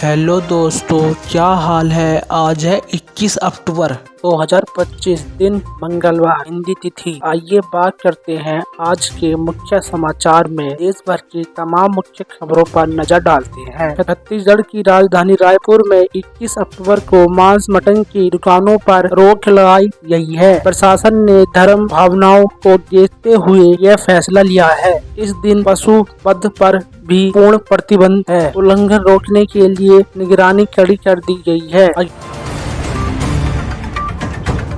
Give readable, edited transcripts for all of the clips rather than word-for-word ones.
Hello दोस्तों, क्या हाल है। आज है 21 अक्टूबर 2025 दिन मंगलवार, हिंदी तिथि। आइए बात करते हैं आज के मुख्य समाचार में। देश भर की तमाम मुख्य खबरों पर नजर डालते हैं। छत्तीसगढ़ की राजधानी रायपुर में 21 अक्टूबर को मांस मटन की दुकानों पर रोक लगाई गई है। प्रशासन ने धर्म भावनाओं को देखते हुए यह फैसला लिया है। इस दिन पशु वध पर भी पूर्ण प्रतिबंध है। उल्लंघन रोकने के लिए निगरानी कड़ी कर दी गई है।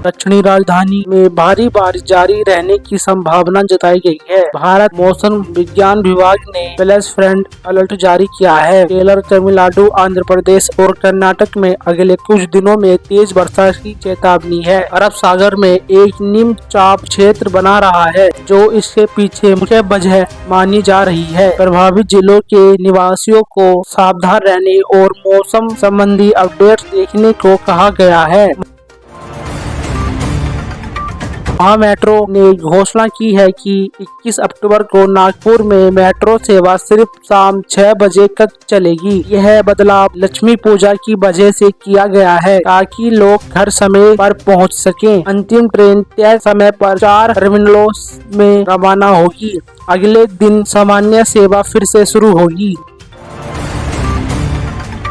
दक्षिणी राजधानी में भारी बारिश जारी रहने की संभावना जताई गई है। भारत मौसम विज्ञान विभाग ने फ्लैश फ्लड अलर्ट जारी किया है। केरल, तमिलनाडु, आंध्र प्रदेश और कर्नाटक में अगले कुछ दिनों में तेज वर्षा की चेतावनी है। अरब सागर में एक निम्न चाप क्षेत्र बना रहा है, जो इसके पीछे मुख्य वजह मानी जा रही है। प्रभावित जिलों के निवासियों को सावधान रहने और मौसम संबंधी अपडेट देखने को कहा गया है। महा मेट्रो ने घोषणा की है कि 21 अक्टूबर को नागपुर में मेट्रो सेवा सिर्फ शाम 6 बजे तक चलेगी। यह बदलाव लक्ष्मी पूजा की वजह से किया गया है, ताकि लोग घर समय पर पहुंच सकें। अंतिम ट्रेन तय समय पर 4 टर्मिनलों में रवाना होगी। अगले दिन सामान्य सेवा फिर से शुरू होगी।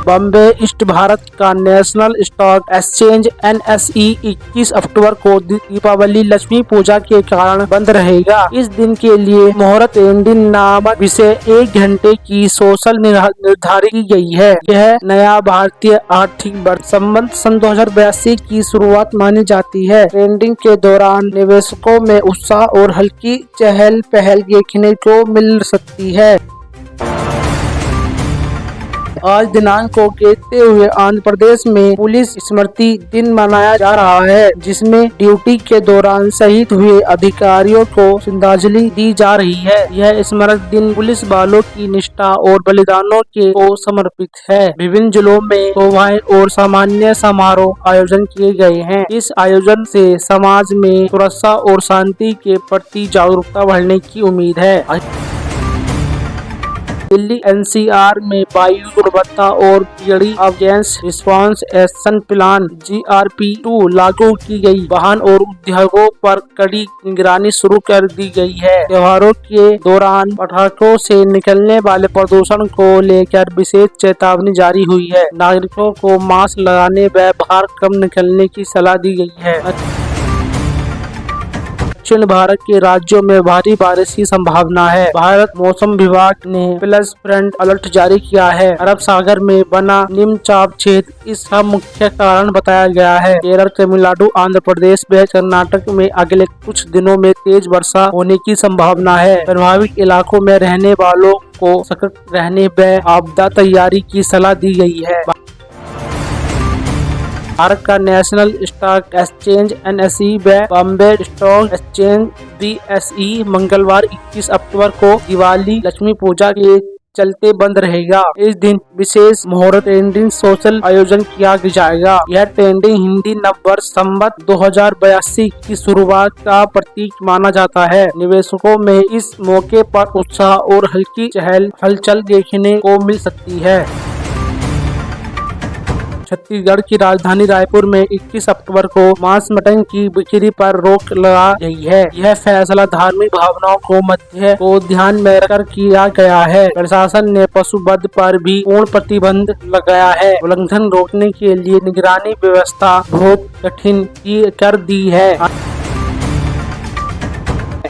बॉम्बे ईस्ट भारत का नेशनल स्टॉक एक्सचेंज NSE 21 अक्टूबर को दीपावली लक्ष्मी पूजा के कारण बंद रहेगा। इस दिन के लिए मुहूर्त एंडिंग नामक विषय 1 घंटे की सोशल निर्धारित की गई है। यह नया भारतीय आर्थिक वर्ष संबंध सन 2082 की शुरुआत मानी जाती है। ट्रेडिंग के दौरान निवेशकों में उत्साह और हल्की चहल पहल देखने को मिल सकती है। आज दिनांक को देखते हुए आंध्र प्रदेश में पुलिस स्मृति दिन मनाया जा रहा है, जिसमें ड्यूटी के दौरान शहीद हुए अधिकारियों को श्रद्धांजलि दी जा रही है। यह स्मरण दिन पुलिस वालों की निष्ठा और बलिदानों को समर्पित है। विभिन्न जिलों में शोभाएं और सामान्य समारोह आयोजन किए गए हैं। इस आयोजन से समाज में सुरक्षा और शांति के प्रति जागरूकता बढ़ने की उम्मीद है। दिल्ली NCR में वायु गुणवत्ता और पीढ़ी against response action plan GRP2 लागू की गई। वाहन और उद्योगों पर कड़ी निगरानी शुरू कर दी गई है। त्योहारों के दौरान पटाखों से निकलने वाले प्रदूषण को लेकर विशेष चेतावनी जारी हुई है। नागरिकों को मास्क लगाने व बाहर कम निकलने की सलाह दी गई है। दक्षिण भारत के राज्यों में भारी बारिश की संभावना है। भारत मौसम विभाग ने फ्लैश फ्लड अलर्ट जारी किया है। अरब सागर में बना निम्न चाप क्षेत्र इसका मुख्य कारण बताया गया है। केरल, तमिलनाडु, आंध्र प्रदेश व कर्नाटक में अगले कुछ दिनों में तेज वर्षा होने की संभावना है। प्रभावित इलाकों में रहने वालों को सतर्क रहने व आपदा तैयारी की सलाह दी गई है। भारत का नेशनल स्टॉक एक्सचेंज NSE व बॉम्बे स्टॉक एक्सचेंज BSE मंगलवार 21 अक्टूबर को दिवाली लक्ष्मी पूजा के चलते बंद रहेगा। इस दिन विशेष मुहूर्त ट्रेडिंग सोशल आयोजन किया जाएगा। यह ट्रेडिंग हिंदी नववर्ष संवत 2082 की शुरुआत का प्रतीक माना जाता है। निवेशकों में इस मौके पर उत्साह और हल्की हलचल देखने को मिल सकती है। छत्तीसगढ़ की राजधानी रायपुर में 21 अक्टूबर को मांस मटन की बिक्री पर रोक लगा गई है। यह फैसला धार्मिक भावनाओं को ध्यान में रखकर किया गया है। प्रशासन ने पशु वध पर भी पूर्ण प्रतिबंध लगाया है। उल्लंघन रोकने के लिए निगरानी व्यवस्था बहुत कठिन कर दी है।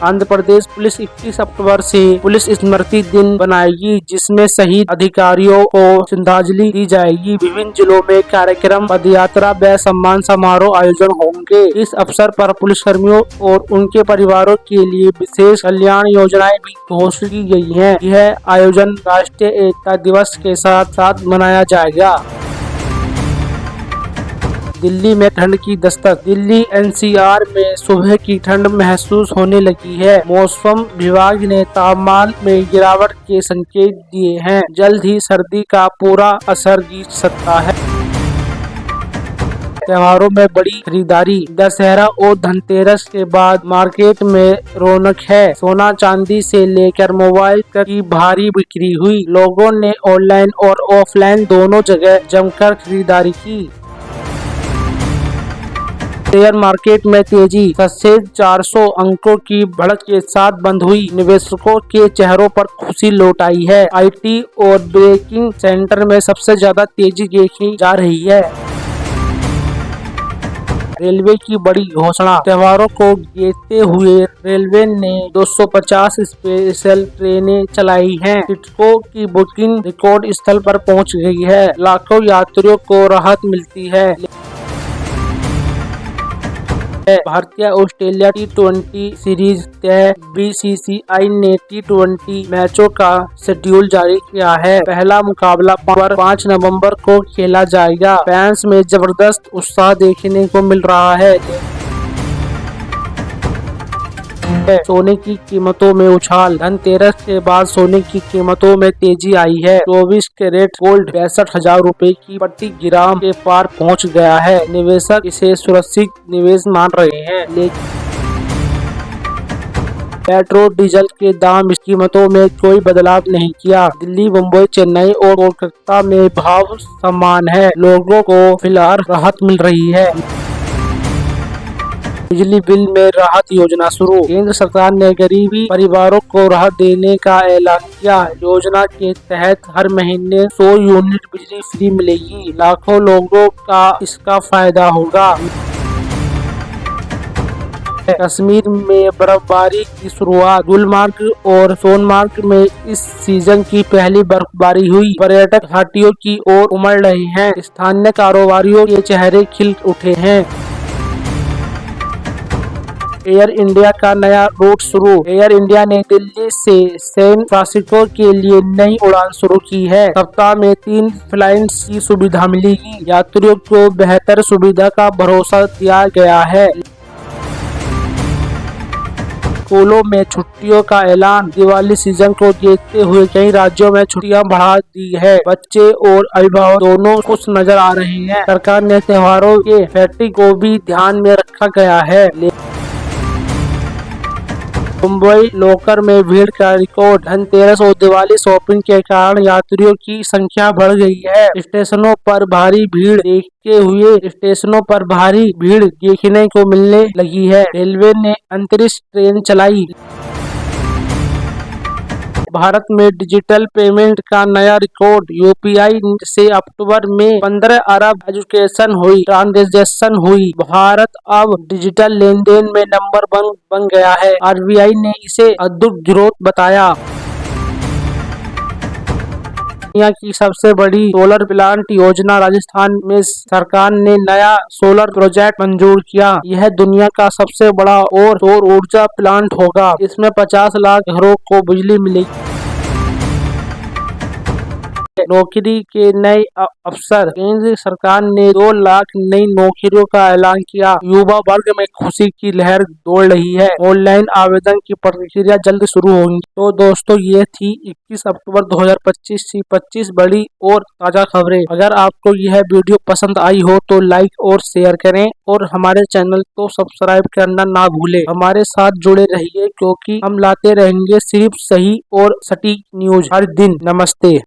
आंध्र प्रदेश पुलिस 21 अक्टूबर से पुलिस स्मृति दिन बनाएगी, जिसमें शहीद अधिकारियों को श्रद्धांजलि दी जाएगी। विभिन्न जिलों में कार्यक्रम, पदयात्रा व सम्मान समारोह आयोजन होंगे। इस अवसर पर पुलिसकर्मियों और उनके परिवारों के लिए विशेष कल्याण योजनाएं भी घोषित की गई हैं। यह आयोजन राष्ट्रीय एकता दिवस के साथ साथ मनाया जाएगा। दिल्ली में ठंड की दस्तक। दिल्ली NCR में सुबह की ठंड महसूस होने लगी है। मौसम विभाग ने तापमान में गिरावट के संकेत दिए हैं। जल्द ही सर्दी का पूरा असर दिख सकता है। त्योहारों में बड़ी खरीदारी। दशहरा और धनतेरस के बाद मार्केट में रौनक है। सोना चांदी से लेकर मोबाइल तक की भारी बिक्री हुई। लोगों ने ऑनलाइन और ऑफलाइन दोनों जगह जमकर खरीदारी की। शेयर मार्केट में तेजी। सेंसेक्स 400 अंकों की बढ़त के साथ बंद हुई। निवेशकों के चेहरों पर खुशी लौट आई है। आईटी और बैंकिंग सेक्टर में सबसे ज्यादा तेजी देखी जा रही है। रेलवे की बड़ी घोषणा। त्योहारों को देखते हुए रेलवे ने 250 स्पेशल ट्रेनें चलाई हैं। टिकटों की बुकिंग रिकॉर्ड स्तर पर पहुंच गई है। लाखों यात्रियों को राहत मिलती है। भारतीय ऑस्ट्रेलिया T20 सीरीज तय। बीसीसीआई ने T20 मैचों का शेड्यूल जारी किया है। पहला मुकाबला 5 नवंबर को खेला जाएगा। फैंस में जबरदस्त उत्साह देखने को मिल रहा है। सोने की कीमतों में उछाल। धनतेरस के बाद सोने की कीमतों में तेजी आई है। 24 कैरेट गोल्ड 62,000 रुपए की प्रति ग्राम के पार पहुंच गया है। निवेशक इसे सुरक्षित निवेश मान रहे हैं। लेकिन पेट्रोल डीजल के दाम की कीमतों में कोई बदलाव नहीं किया। दिल्ली, मुंबई, चेन्नई और कोलकाता में भाव समान है। लोगों को फिलहाल राहत मिल रही है। बिजली बिल में राहत योजना शुरू। केंद्र सरकार ने गरीबी परिवारों को राहत देने का ऐलान किया। योजना के तहत हर महीने 100 यूनिट बिजली फ्री मिलेगी। लाखों लोगों का इसका फायदा होगा। कश्मीर में बर्फबारी की शुरुआत। गुलमर्ग और सोनमर्ग में इस सीजन की पहली बर्फबारी हुई। पर्यटक घाटियों की ओर उमड़ रहे हैं। स्थानीय कारोबारियों के चेहरे खिल उठे हैं। एयर इंडिया का नया रूट शुरू। एयर इंडिया ने दिल्ली से सैन फ्रांसिस्को के लिए नई उड़ान शुरू की है। सप्ताह में 3 फ्लाइट्स की सुविधा मिलेगी। यात्रियों को बेहतर सुविधा का भरोसा दिया गया है। स्कूलों में छुट्टियों का ऐलान। दिवाली सीजन को देखते हुए कई राज्यों में छुट्टियां बढ़ा दी है। बच्चे और अभिभावक दोनों खुश नजर आ रहे हैं। सरकार ने त्योहारों के फैक्ट्री को भी ध्यान में रखा गया है। मुंबई लोकर में भीड़ का रिकॉर्ड। धनतेरस और दिवाली शॉपिंग के कारण यात्रियों की संख्या बढ़ गई है। स्टेशनों पर भारी भीड़ देखने को मिलने लगी है। रेलवे ने अंतरिक्ष ट्रेन चलाई। भारत में डिजिटल पेमेंट का नया रिकॉर्ड। यूपीआई से अक्टूबर में 15 अरब ट्रांजैक्शन हुई। भारत अब डिजिटल लेन देन में नंबर 1 बन गया है। आरबीआई ने इसे अद्भुत ग्रोथ बताया। दुनिया की सबसे बड़ी सोलर प्लांट योजना। राजस्थान में सरकार ने नया सोलर प्रोजेक्ट मंजूर किया। यह दुनिया का सबसे बड़ा और सौर ऊर्जा प्लांट होगा। इसमें 50 लाख घरों को बिजली मिलेगी। नौकरी के नए अवसर। केंद्र सरकार ने 2 लाख नई नौकरियों का ऐलान किया। युवा वर्ग में खुशी की लहर दौड़ रही है। ऑनलाइन आवेदन की प्रक्रिया जल्द शुरू होगी। तो दोस्तों, ये थी 21 अक्टूबर 2025 की 25 बड़ी और ताजा खबरें। अगर आपको यह वीडियो पसंद आई हो तो लाइक और शेयर करें और हमारे चैनल को सब्सक्राइब करना ना भूलें। हमारे साथ जुड़े रहिए क्योंकि हम लाते रहेंगे सिर्फ सही और सटीक न्यूज हर दिन। नमस्ते।